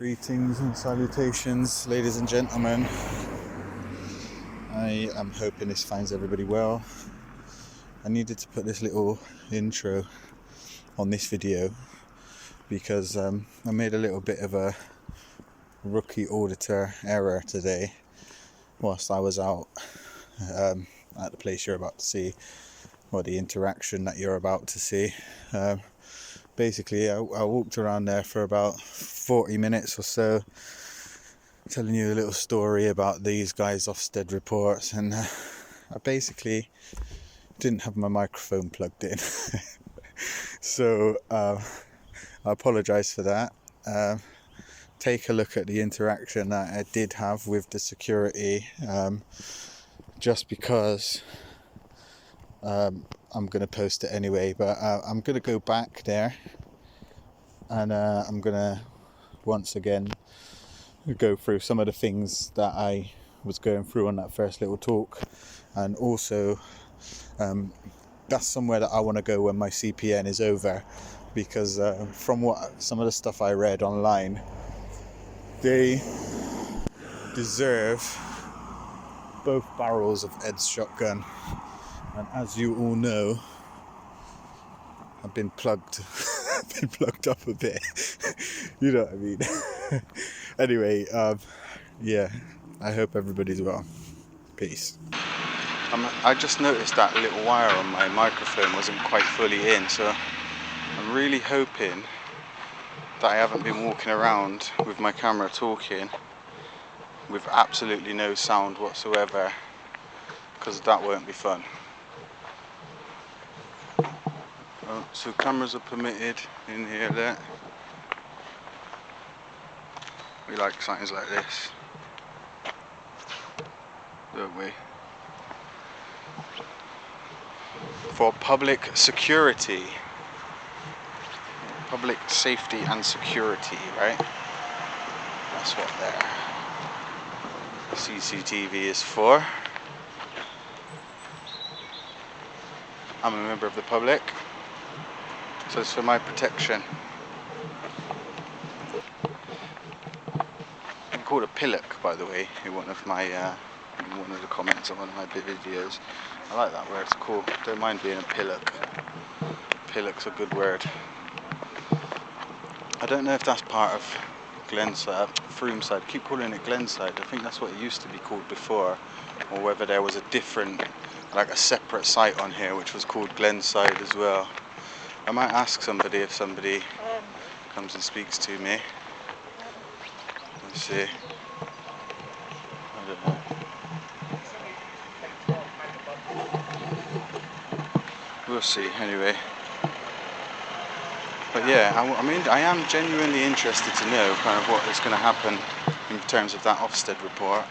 Greetings and salutations, ladies and gentlemen. I am hoping this finds everybody well. I needed to put this little intro on this video because I made a little bit of a rookie auditor error today whilst I was out at the place you're about to see, or the interaction that you're about to see. Basically, I walked around there for about 40 minutes or so, telling you a little story about these guys' Ofsted reports, and I basically didn't have my microphone plugged in. So I apologise for that. Take a look at the interaction that I did have with the security, just because I'm going to post it anyway, but I'm going to go back there and I'm going to once again go through some of the things that I was going through on that first little talk, and also that's somewhere that I want to go when my CPN is over, because from what some of the stuff I read online, they deserve both barrels of Ed's shotgun. And as you all know, I've been plugged up a bit. You know what I mean? Anyway, yeah, I hope everybody's well. Peace. I just noticed that little wire on my microphone wasn't quite fully in, so I'm really hoping that I haven't been walking around with my camera talking with absolutely no sound whatsoever, because that won't be fun. So cameras are permitted in here there. We like signs like this, don't we? For public security. Public safety and security, right? That's what their CCTV is for. I'm a member of the public, so it's for my protection. I'm called a pillock, by the way, in one of the comments on one of my videos. I like that word, it's cool. Don't mind being a pillock. Pillock's a good word. I don't know if that's part of Fromeside. I keep calling it Glenside. I think that's what it used to be called before, or whether there was a different, like a separate site on here which was called Glenside as well. I might ask somebody if somebody comes and speaks to me. Let's see. I don't know. We'll see anyway. But yeah, I mean, I am genuinely interested to know kind of what is going to happen in terms of that Ofsted report.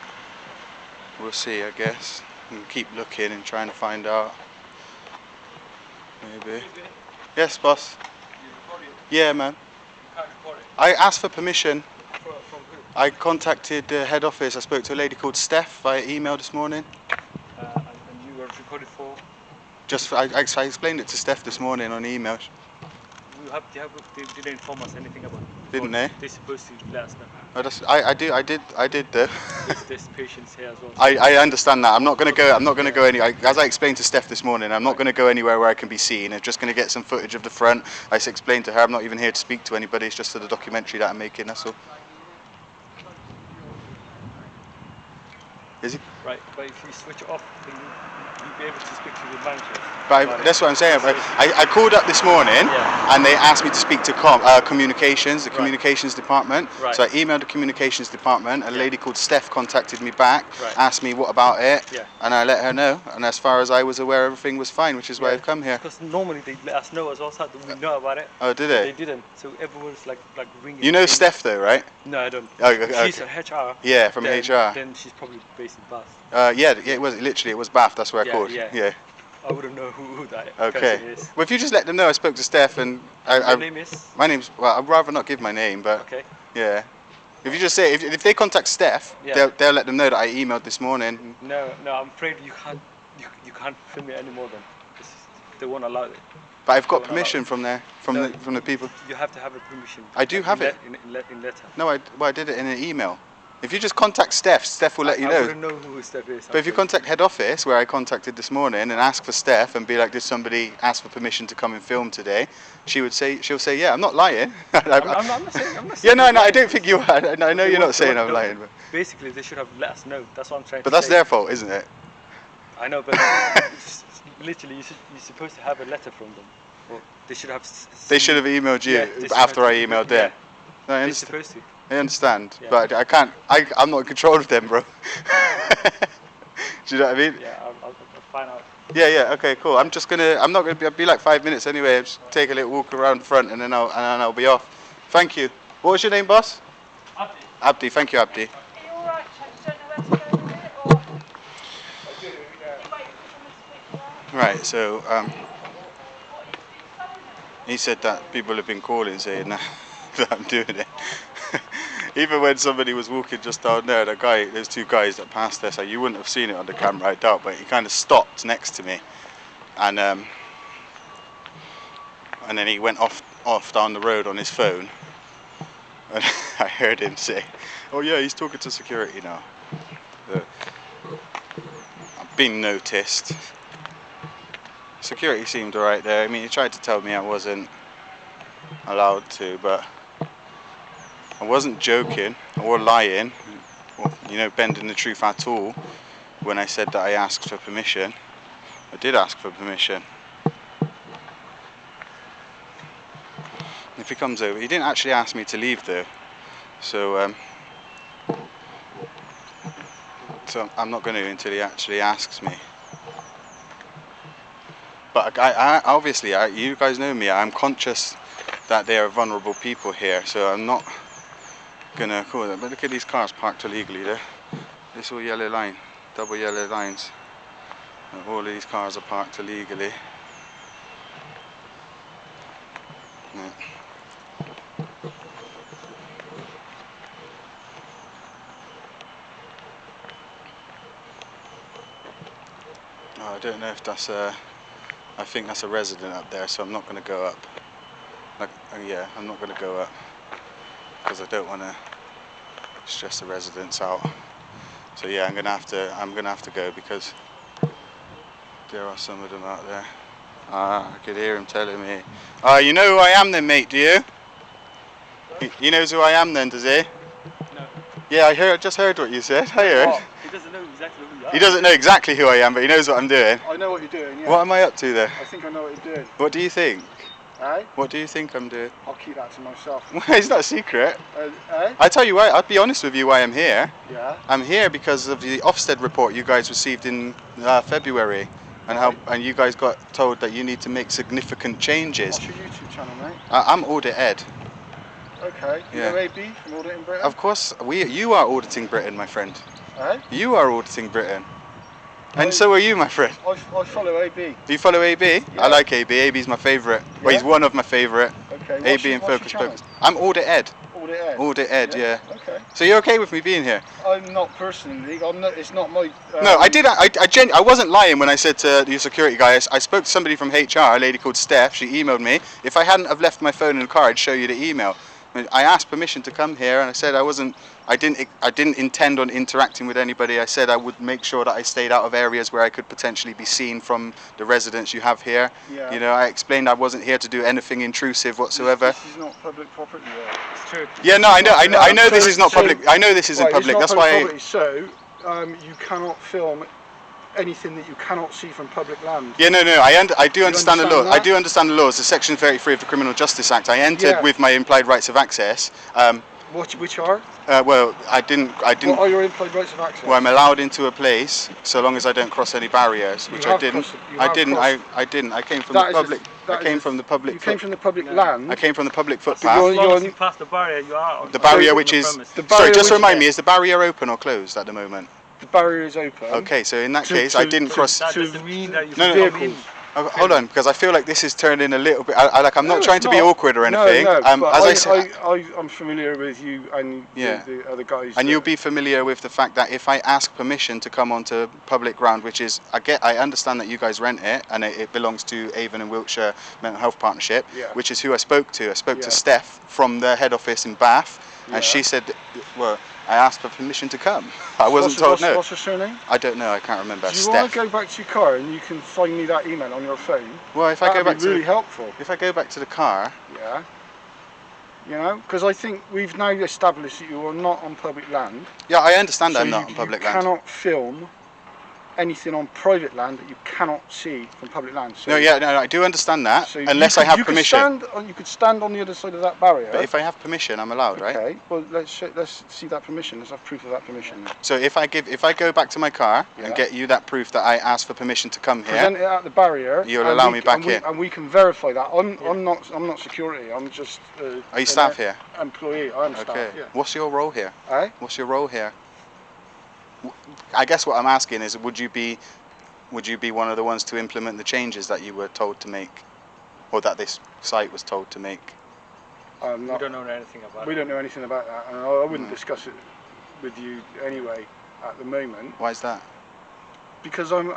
We'll see, I guess. We'll keep looking and trying to find out. Maybe. Yes, boss. Yeah, man. I asked for permission. From who? I contacted the head office. I spoke to a lady called Steph via email this morning. And you were recorded for? I explained it to Steph this morning on email. They didn't inform us anything about it. Didn't they? They're supposed to let us know. I did though. There's patients here as well. I understand that. I'm not going to go any. As I explained to Steph this morning, I'm not going to go anywhere where I can be seen. I'm just going to get some footage of the front. I explained to her I'm not even here to speak to anybody. It's just for the documentary that I'm making. That's all. Is it? Right, but if you switch off, then you'll be able to speak to the manager. But that's what I'm saying. I called up this morning, yeah, and they asked me to speak to communications, the communications department. Right. So I emailed the communications department. A lady called Steph contacted me back, right, asked me what about it, yeah, and I let her know. And as far as I was aware, everything was fine, which is why I've come here. Because normally they let us know as well, so that we know about it. Oh, did they? They didn't. So everyone's like ringing. You know Steph though, right? No, I don't. Oh, okay. She's a HR. Yeah, from HR. Then she's probably based in Bath. Yeah, it was Bath. That's where I called. Yeah. I wouldn't know who that person is. Well, if you just let them know I spoke to Steph and Your name is? My name's, well, I'd rather not give my name, but okay. Yeah. If you just say, if they contact Steph, they'll let them know that I emailed this morning. No, I'm afraid you can't film it anymore then. They won't allow it. But I've got Don't permission allow- from there, No, from the people. You have to have a permission. I do have it. In letter. No, I did it in an email. If you just contact Steph will let you I know. wouldn't know who Steph is. But if you contact head office, where I contacted this morning, and ask for Steph and be like, did somebody ask for permission to come and film today? She'll say, yeah, I'm not lying. I'm not saying. Yeah, no, you're I lying. don't think you are. I know you're not saying I'm lying. But Basically, they should have let us know. That's what I'm trying to say. But that's their fault, isn't it? I know, but literally, you're supposed to have a letter from them. Well, they should have. They should have emailed you after I emailed them. No, I They're supposed to. I understand, Yeah. but I can't. I'm not in control of them, bro. Do you know what I mean? Yeah, I'll find out. Yeah. Okay, cool. I'm not gonna be. I'll be like 5 minutes anyway. I'll just take a little walk around the front, and then I'll be off. Thank you. What was your name, boss? Abdi. Abdi. Thank you, Abdi. Are you alright, Chad? You don't know where to go with it, or I do, you waiting for someone to pick you up? Right. So he said that people have been calling saying that I'm doing it. Even when somebody was walking just down there, there's two guys that passed us. You wouldn't have seen it on the camera, I doubt, but he kind of stopped next to me, and then he went off down the road on his phone, and I heard him say, "Oh yeah, he's talking to security now." I've been noticed. Security seemed alright there. I mean, he tried to tell me I wasn't allowed to, but I wasn't joking or lying, or, bending the truth at all when I said that I asked for permission. I did ask for permission. If he comes over, he didn't actually ask me to leave though, so I'm not going to until he actually asks me. But I obviously, you guys know me, I'm conscious that they are vulnerable people here, so I'm not gonna call them. But look at these cars parked illegally there. This all yellow line, double yellow lines. And all of these cars are parked illegally. Yeah. Oh, I don't know if that's I think that's a resident up there, so I'm not gonna go up. Yeah, I'm not gonna go up because I don't want to stress the residents out. So yeah, I'm gonna have to go because there are some of them out there. I could hear him telling me. You know who I am then, mate? Do you? He knows who I am then, does he? No. Yeah, I just heard what you said. I heard. Oh, he doesn't know exactly who you are. He doesn't know exactly who I am, but he knows what I'm doing. I know what you're doing, yeah. What am I up to there? I think I know what you're doing. What do you think? Eh? What do you think I'm doing? I'll keep that to myself. It's not a secret. Eh? I tell you why. I'll be honest with you why I'm here. Yeah. I'm here because of the Ofsted report you guys received in February, and and you guys got told that you need to make significant changes. What's your YouTube channel, mate? I'm Audit Ed. Okay. You Yeah. know AB from Auditing Britain? Of course, you are auditing Britain, my friend. Eh? You are auditing Britain, and so are you, my friend. I follow AB. Do you follow AB? Yeah. I like AB. AB's my favourite. Well, he's Yeah? one of my favourite. Okay. AB and Focus Purpose. I'm Audit Ed. Audit Ed. Audit Ed, yeah. Okay. So you're okay with me being here? I'm not personally. I'm not. It's not my. No, I did. I wasn't lying when I said to your security guy. I spoke to somebody from HR, a lady called Steph. She emailed me. If I hadn't have left my phone in the car, I'd show you the email. I asked permission to come here, and I said I didn't intend on interacting with anybody. I said I would make sure that I stayed out of areas where I could potentially be seen from the residents you have here. Yeah. You know, I explained I wasn't here to do anything intrusive whatsoever. This is not public property. Though. It's true. Yeah, no, I know this is not public. I know this isn't Right, public. It's That's not why. public property, so you cannot film anything that you cannot see from public land. Yeah, no, I do understand the law. understand I that? do understand the laws. The Section 33 of the Criminal Justice Act. I entered Yeah. with my implied rights of access. Which are? Well, I didn't. What are your implied rights of access? Well, I'm allowed into a place so long as I don't cross any barriers, which I have didn't. crossed- you I have didn't. crossed- I didn't. I came from That the is a- public. that I is came a- from the public. You came from the public land. I came from the public As footpath. You're long as on- you pass the barrier, you are on The barrier, on which the is. premise. The Sorry, barrier just which- remind me. Is the barrier open or closed at the moment? The barrier is open. Okay, so in that To- case, I to- didn't cross. That to doesn't mean that you No, can no. come in. Oh, hold on, because I feel like this is turning a little bit. I'm No, not it's trying to be not. awkward or anything. No, but As I said, I'm familiar with you and Yeah. the other guys. and you'll be familiar with the fact that if I ask permission to come onto public ground, which is I understand that you guys rent it and it belongs to Avon and Wiltshire Mental Health Partnership, Yeah. which is who I spoke to. I spoke Yeah. to Steph from the head office in Bath, Yeah. and she said, well, I asked for permission to come. I wasn't told no. What's her surname? I don't know. I can't remember. Do you want Steph. to go back to your car and you can find me that email on your phone? Well, if I go That'd back be really to helpful. if I go back to the car, Yeah. You know, because I think we've now established that you are not on public land. yeah, I understand So I'm not on public you land. cannot film anything on private land that you cannot see from public land. So, No, I do understand that, so unless I have permission. You could stand on the other side of that barrier. But if I have permission, I'm allowed, right? Okay. Well, let's see that permission. Let's have proof of that permission. So if I go back to my car Yeah. and get you that proof that I asked for permission to come here, Present it at the barrier. You'll and allow we- me back and we- here. And we can verify that. I'm not security. I'm just. Are you staff here? Employee. I'm staff. Okay. Yeah. What's your role here? Eh? What's your role here? I guess what I'm asking is, would you be one of the ones to implement the changes that you were told to make, or that this site was told to make? I'm We not. don't know anything about We it. don't know anything about that, and I wouldn't No. discuss it with you anyway at the moment, Why is that? because I'm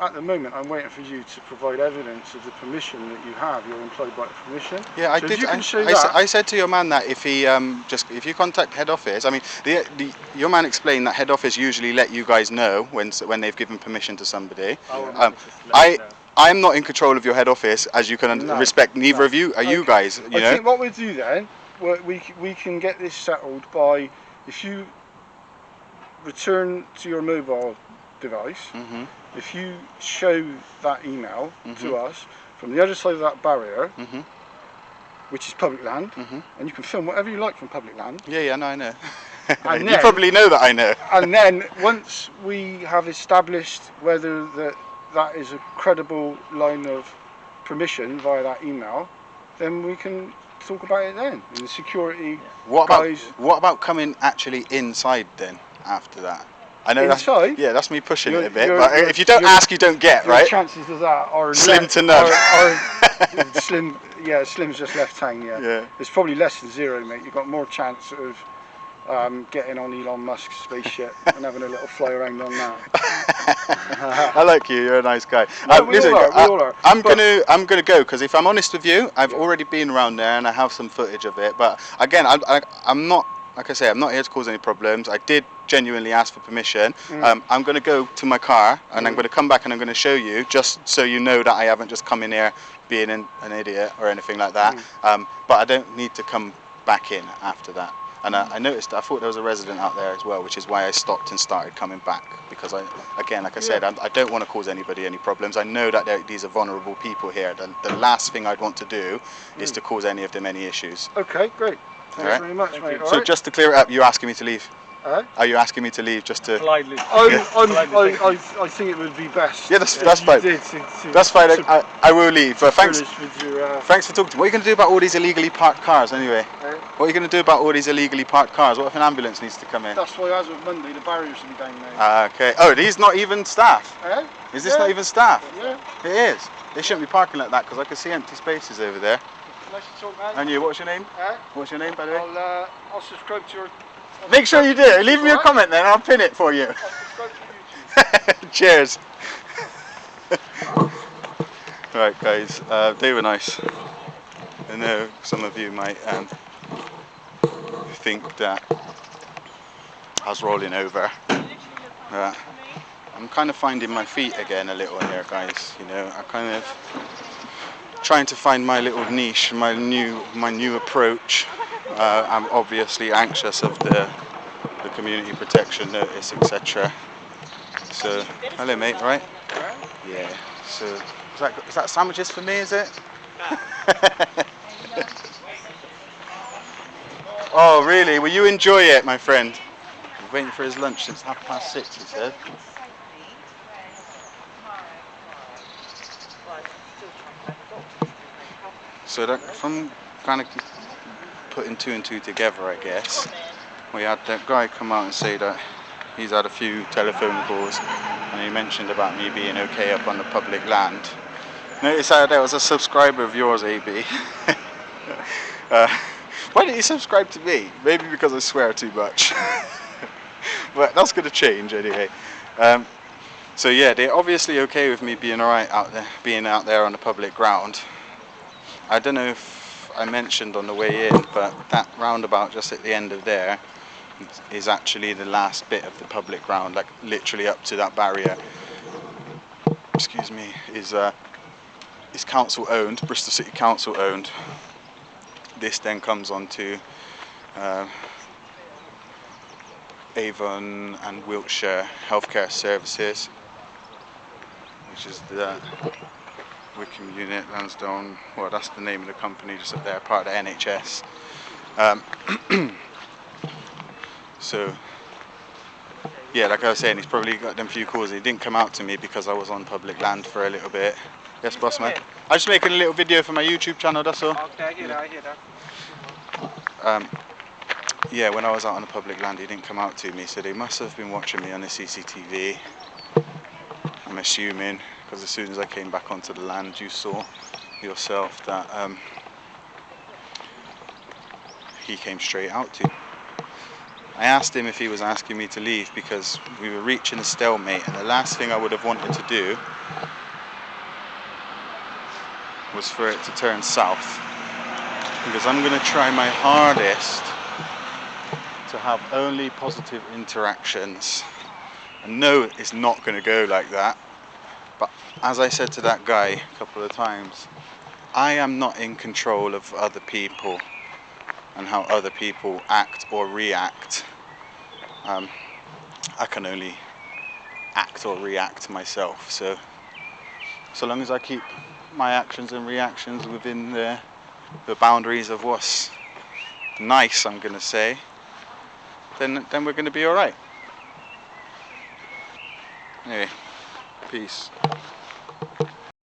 waiting for you to provide evidence of the permission that you have. You're employed by the permission. Yeah, I So if did. you can show I said to your man that if you contact head office, I mean, your man explained that head office usually let you guys know when they've given permission to somebody. Our Um, manager just let us know. I'm not in control of your head office, as you can No, respect. Neither no. of you are you Okay. guys. You I know. think what we do then, we can get this settled by if you return to your mobile device. Mhm. If you show that email Mhm. to us from the other side of that barrier, Mhm. which is public land, Mhm. and you can film whatever you like from public land. Yeah. No, I know. And You then- probably know that I know. And then once we have established whether that is a credible line of permission via that email, then we can talk about it then. And the security guys. What about coming actually inside then after that? I know Inside? that's me pushing it a bit. You're- But you're- if you don't you're- ask, you don't get, Your right? chances of that are Slim to none. are slim. Yeah, slim's just left hang. Yeah. Yeah. It's probably less than zero, mate. You've got more chance of getting on Elon Musk's spaceship and having a little fly around on that. I like you. You're a nice guy. No, we all are, we all are. I'm But- gonna go because if I'm honest with you, I've already been around there and I have some footage of it. But again, I'm not. Like I say, I'm not here to cause any problems. I did genuinely ask for permission. I'm going to go to my car and I'm going to come back and I'm going to show you, just so you know that I haven't just come in here being an idiot or anything like that. But I don't need to come back in after that. And I noticed, I thought there was a resident out there as well, which is why I stopped and started coming back. Because like I said, I don't want to cause anybody any problems. I know that these are vulnerable people here. The last thing I'd want to do is to cause any of them any issues. Okay, great. Thanks Alright. very much, Thank mate. you. So just to clear it up, you're asking me to leave? Huh? Are you asking me to leave just to... Politely. I think it would be best. Yeah, that's if you fine. did That's fine, to I will leave. But thanks furnish with your, for talking to me. What are you going to do about all these illegally parked cars anyway? What are you going to do about all these illegally parked cars? What if an ambulance needs to come in? That's why as of Monday the barriers will be down now. Okay. Oh, these not even staff? Eh? Is this Yeah. not even staff? Yeah. It is. They shouldn't be parking like that because I can see empty spaces over there. Nice to talk, man. And you, what's your name? Eh? What's your name, by the way? I'll subscribe to your. Make sure you do. Leave me a comment then, I'll pin it for you. I'll subscribe to YouTube. Cheers. Right, guys, they were nice. I know some of you might think that I was rolling over. I'm kind of finding my feet again a little here, guys. You know, I kind of trying to find my little niche, my new approach. I'm obviously anxious of the community protection notice, etc. So, hello, mate. Right? Yeah. So, is that sandwiches for me? Is it? Oh, really? Will you enjoy it, my friend? He's waiting for his lunch since 6:30, he said. So that, from kind of putting two and two together, I guess, we had that guy come out and say that he's had a few telephone calls and he mentioned about me being okay up on the public land. Notice how there was a subscriber of yours, AB. Why didn't you subscribe to me? Maybe because I swear too much. But that's going to change anyway. So yeah, they're obviously okay with me being alright being out there on the public ground. I don't know if I mentioned on the way in, but that roundabout just at the end of there is actually the last bit of the public ground, like literally up to that barrier. Excuse me, is council owned, Bristol City Council owned. This then comes on to Avon and Wiltshire Healthcare Services, which is the Wickham unit, Lansdowne. Well, that's the name of the company, just up there, part of the NHS. So yeah, like I was saying, he's probably got them few calls. He didn't come out to me because I was on public land for a little bit. Yes, boss man. I'm just making a little video for my YouTube channel, that's all. Okay, I hear that. Yeah, when I was out on the public land, he didn't come out to me, so they must have been watching me on the CCTV. I'm assuming, because as soon as I came back onto the land, you saw yourself that he came straight out to me. I asked him if he was asking me to leave because we were reaching a stalemate, and the last thing I would have wanted to do was for it to turn south, because I'm going to try my hardest to have only positive interactions. I know it's not going to go like that, but as I said to that guy a couple of times, I am not in control of other people and how other people act or react. I can only act or react myself, so long as I keep my actions and reactions within the boundaries of what's nice, I'm going to say, then we're going to be alright. Anyway, peace.